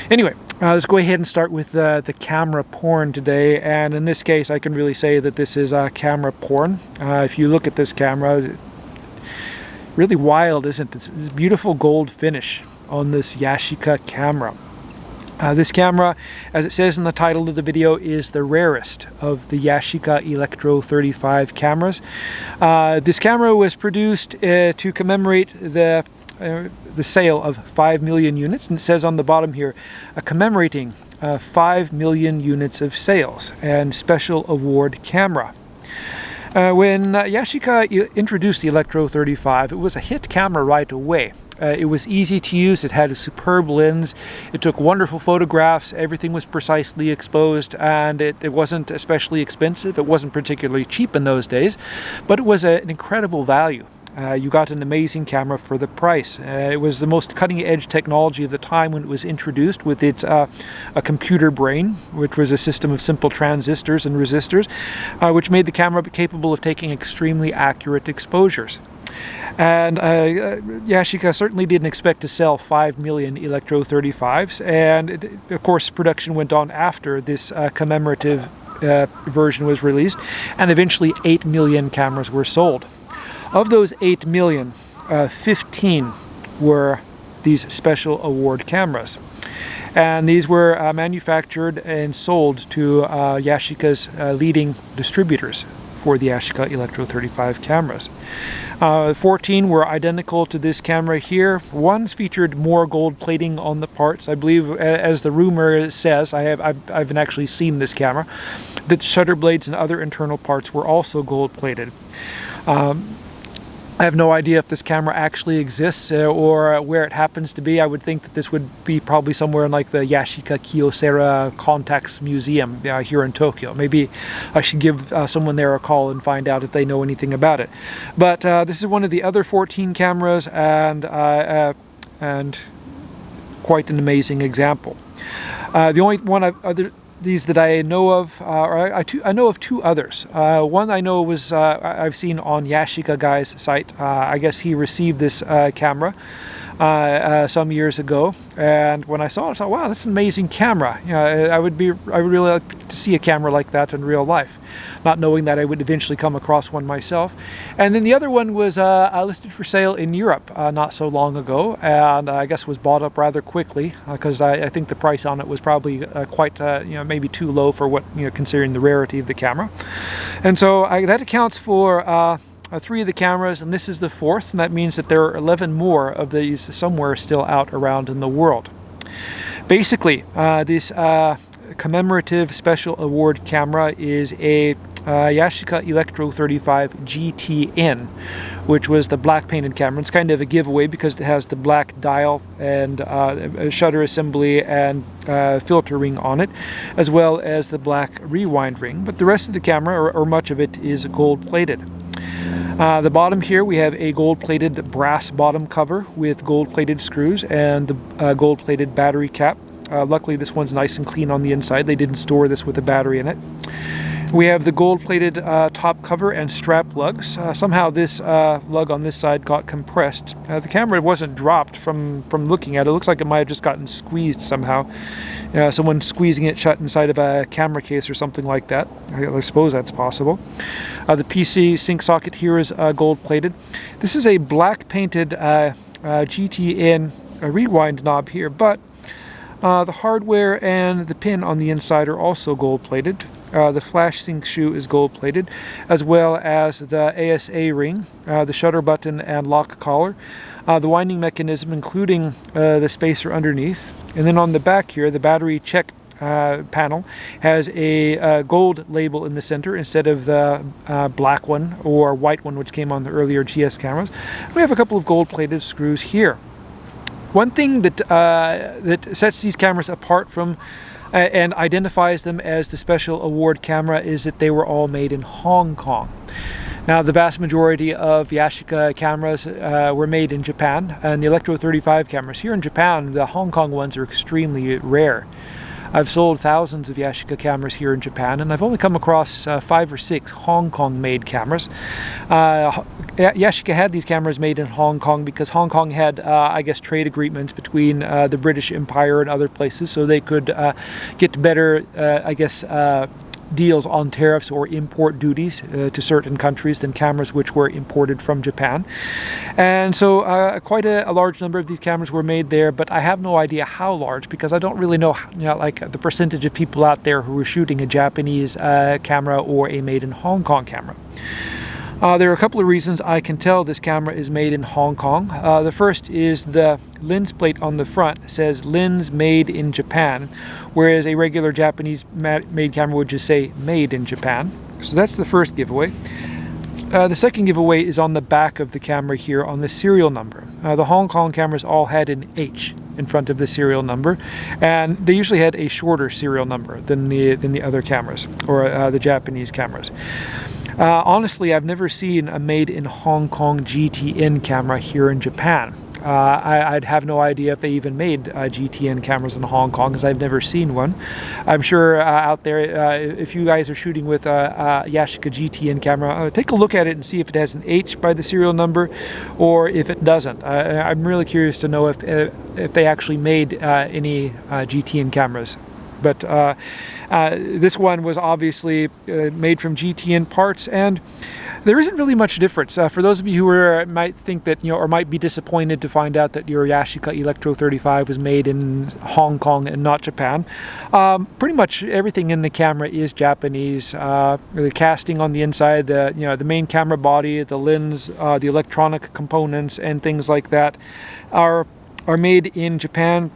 Anyway, let's go ahead and start with the camera porn today, and in this case I can really say that this is camera porn. If you look at this camera, really wild, isn't it? This beautiful gold finish on this Yashica camera. This camera, as it says in the title of the video, is the rarest of the Yashica Electro 35 cameras. This camera was produced to commemorate the sale of 5 million units, and it says on the bottom here, commemorating 5 million units of sales and special award camera. When Yashica introduced the Electro 35, it was a hit camera right away. It was easy to use, it had a superb lens, it took wonderful photographs, everything was precisely exposed, and it wasn't especially expensive. It wasn't particularly cheap in those days, but it was an incredible value. You got an amazing camera for the price. It was the most cutting-edge technology of the time when it was introduced, with its a computer brain, which was a system of simple transistors and resistors, which made the camera capable of taking extremely accurate exposures. And Yashica certainly didn't expect to sell 5 million Electro 35s, and of course production went on after this commemorative version was released, and eventually 8 million cameras were sold. Of those 8 million, 15 were these special award cameras. And these were manufactured and sold to Yashica's leading distributors for the Yashica Electro 35 cameras. 14 were identical to this camera here. One featured more gold plating on the parts. I believe, as the rumor says, I haven't actually seen this camera, that shutter blades and other internal parts were also gold plated. I have no idea if this camera actually exists or where it happens to be. I would think that this would be probably somewhere in like the Yashica Kyocera Contacts Museum here in Tokyo. Maybe I should give someone there a call and find out if they know anything about it. But this is one of the other 14 cameras, and quite an amazing example. The only one these that I know of, I know of two others. One I know was I've seen on Yashica Guy's site. I guess he received this camera some years ago, and when I saw it, I thought, wow, that's an amazing camera. You know, I would really like to see a camera like that in real life, not knowing that I would eventually come across one myself. And then the other one was listed for sale in Europe not so long ago, and I guess was bought up rather quickly because I think the price on it was probably quite maybe too low for what, considering the rarity of the camera. And so that accounts for 3 of the cameras, and this is the 4th, and that means that there are 11 more of these somewhere still out around in the world. Basically, this commemorative special award camera is a Yashica Electro 35 GTN, which was the black painted camera. It's kind of a giveaway because it has the black dial and shutter assembly and filter ring on it, as well as the black rewind ring. But the rest of the camera, or much of it, is gold plated. The bottom here we have a gold-plated brass bottom cover with gold-plated screws and the gold-plated battery cap. Luckily this one's nice and clean on the inside. They didn't store this with a battery in it. We have the gold-plated top cover and strap lugs. Somehow this lug on this side got compressed. The camera wasn't dropped from looking at it. It looks like it might have just gotten squeezed somehow. Someone squeezing it shut inside of a camera case or something like that. I suppose that's possible. The PC sync socket here is gold-plated. This is a black painted GTN rewind knob here, but the hardware and the pin on the inside are also gold-plated. The flash sync shoe is gold-plated, as well as the ASA ring, the shutter button and lock collar, the winding mechanism including the spacer underneath. And then on the back here, the battery check panel has a gold label in the center instead of the black one or white one which came on the earlier GS cameras. We have a couple of gold-plated screws here. One thing that that sets these cameras apart from and identifies them as the special award camera is that they were all made in Hong Kong. Now, the vast majority of Yashica cameras were made in Japan, and the Electro 35 cameras here in Japan, the Hong Kong ones are extremely rare. I've sold thousands of Yashica cameras here in Japan, and I've only come across 5 or 6 Hong Kong made cameras. Yashica had these cameras made in Hong Kong because Hong Kong had, I guess, trade agreements between the British Empire and other places, so they could get better, I guess, deals on tariffs or import duties to certain countries than cameras which were imported from Japan. And so quite a large number of these cameras were made there, but I have no idea how large, because I don't really know, like the percentage of people out there who were shooting a Japanese camera or a made in Hong Kong camera. There are a couple of reasons I can tell this camera is made in Hong Kong. The first is the lens plate on the front says lens made in Japan, whereas a regular Japanese made camera would just say made in Japan. So that's the first giveaway. The second giveaway is on the back of the camera here on the serial number. The Hong Kong cameras all had an H in front of the serial number, and they usually had a shorter serial number than the other cameras, or the Japanese cameras. Honestly, I've never seen a made in Hong Kong GTN camera here in Japan. I'd have no idea if they even made GTN cameras in Hong Kong, because I've never seen one. I'm sure out there, if you guys are shooting with a Yashica GTN camera, take a look at it and see if it has an H by the serial number or if it doesn't. I'm really curious to know if they actually made any GTN cameras. But this one was obviously made from GTN parts, and there isn't really much difference. For those of you who might think that, or might be disappointed to find out that your Yashica Electro 35 was made in Hong Kong and not Japan, pretty much everything in the camera is Japanese. The casting on the inside, the main camera body, the lens, the electronic components, and things like that are made in Japan.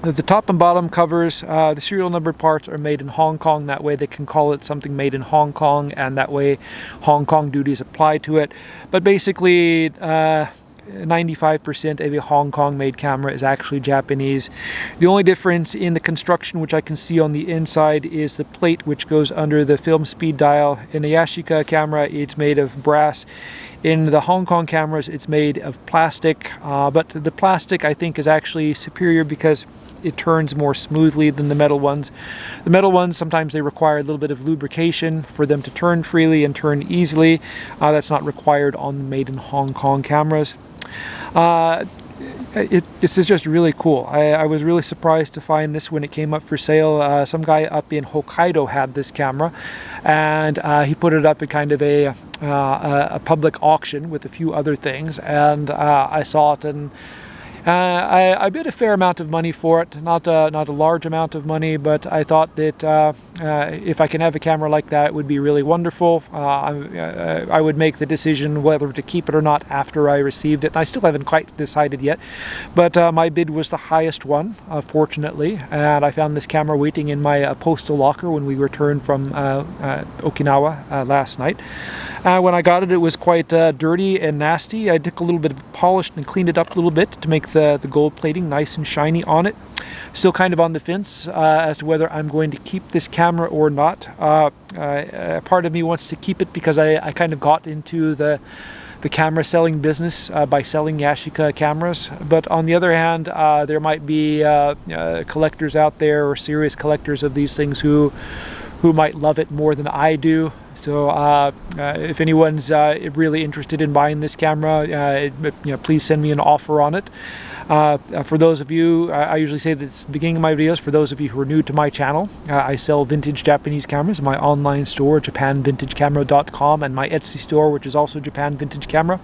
The top and bottom covers, the serial numbered parts are made in Hong Kong. That way they can call it something made in Hong Kong, and that way Hong Kong duties apply to it. But basically, 95% of a Hong Kong made camera is actually Japanese. The only difference in the construction, which I can see on the inside, is the plate which goes under the film speed dial. In a Yashica camera, it's made of brass. In the Hong Kong cameras, it's made of plastic, but the plastic, I think, is actually superior because it turns more smoothly than the metal ones. The metal ones, sometimes they require a little bit of lubrication for them to turn freely and turn easily. That's not required on the made in Hong Kong cameras. This is just really cool. I was really surprised to find this when it came up for sale. Some guy up in Hokkaido had this camera, and he put it up at kind of a public auction with a few other things, and I saw it, and I bid a fair amount of money for it, not a large amount of money, but I thought that if I can have a camera like that, it would be really wonderful. I would make the decision whether to keep it or not after I received it. I still haven't quite decided yet, but my bid was the highest one, fortunately, and I found this camera waiting in my postal locker when we returned from Okinawa last night. When I got it, it was quite dirty and nasty. I took a little bit of polish and cleaned it up a little bit to make the gold plating nice and shiny on it. Still kind of on the fence as to whether I'm going to keep this camera or not. Part of me wants to keep it because I kind of got into the camera selling business by selling Yashica cameras. But on the other hand, there might be collectors out there, or serious collectors of these things, who might love it more than I do. So if anyone's really interested in buying this camera, please send me an offer on it. For those of you, I usually say that it's the beginning of my videos, for those of you who are new to my channel, I sell vintage Japanese cameras in my online store, japanvintagecamera.com, and my Etsy store, which is also Japan Vintage Camera.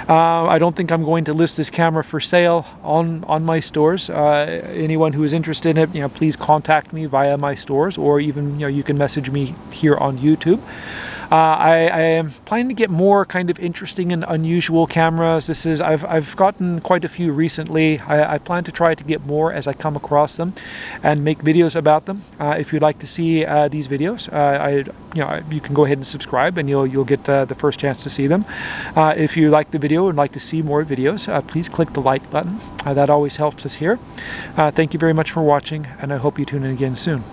I don't think I'm going to list this camera for sale on my stores. Anyone who is interested in it, please contact me via my stores, or even you can message me here on YouTube. I am planning to get more kind of interesting and unusual cameras. I've gotten quite a few recently. I plan to try to get more as I come across them and make videos about them. If you'd like to see these videos, you can go ahead and subscribe, and you'll get the first chance to see them. If you like the video and like to see more videos, please click the like button. That always helps us here. Thank you very much for watching, and I hope you tune in again soon.